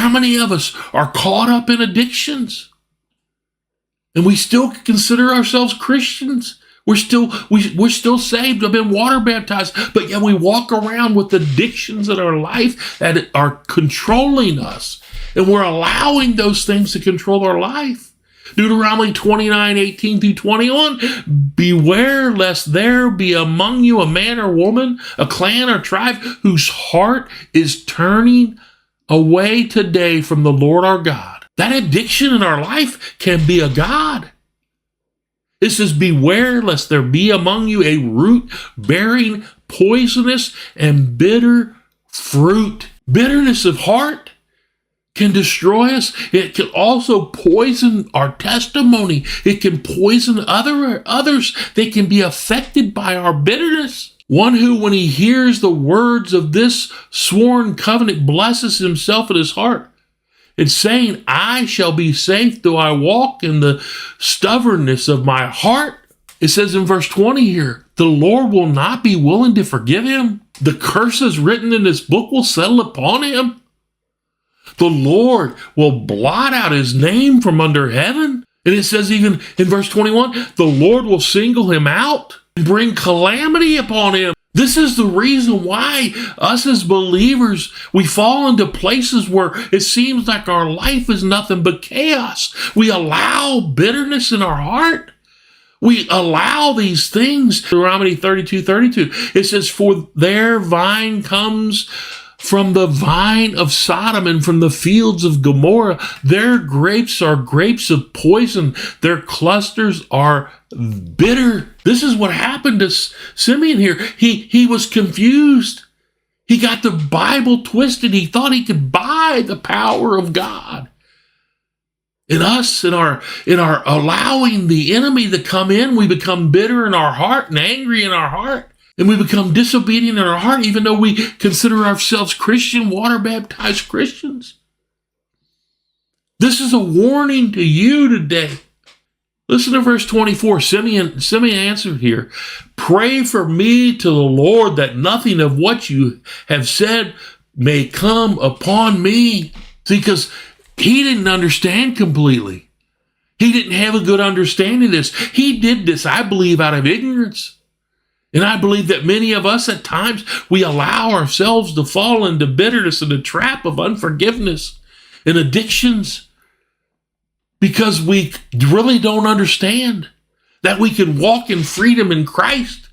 How many of us are caught up in addictions? And we still consider ourselves Christians. We're still saved. I've been water baptized, but yet we walk around with addictions in our life that are controlling us. And we're allowing those things to control our life. Deuteronomy 29:18-21, beware lest there be among you a man or woman, a clan or tribe, whose heart is turning away today from the Lord our God. That addiction in our life can be a god. It says, beware lest there be among you a root bearing poisonous and bitter fruit. Bitterness of heart can destroy us. It can also poison our testimony. It can poison others. They can be affected by our bitterness. One who, when he hears the words of this sworn covenant, blesses himself in his heart. It's saying, I shall be safe though I walk in the stubbornness of my heart. It says in verse 20 here, the Lord will not be willing to forgive him. The curses written in this book will settle upon him. The Lord will blot out his name from under heaven. And it says even in verse 21, the Lord will single him out and bring calamity upon him. This is the reason why us as believers, we fall into places where it seems like our life is nothing but chaos. We allow bitterness in our heart. We allow these things. Deuteronomy 32:32, it says, for their vine comes from the vine of Sodom and from the fields of Gomorrah. Their grapes are grapes of poison. Their clusters are bitter. This is what happened to Simeon here. He was confused. He got the Bible twisted. He thought he could buy the power of God. In us, in our allowing the enemy to come in, we become bitter in our heart and angry in our heart. And we become disobedient in our heart, even though we consider ourselves Christian, water-baptized Christians. This is a warning to you today. Listen to verse 24. Simeon answered here, pray for me to the Lord that nothing of what you have said may come upon me. See, because he didn't understand completely. He didn't have a good understanding of this. He did this, I believe, out of ignorance. And I believe that many of us at times, we allow ourselves to fall into bitterness and the trap of unforgiveness and addictions because we really don't understand that we can walk in freedom in Christ.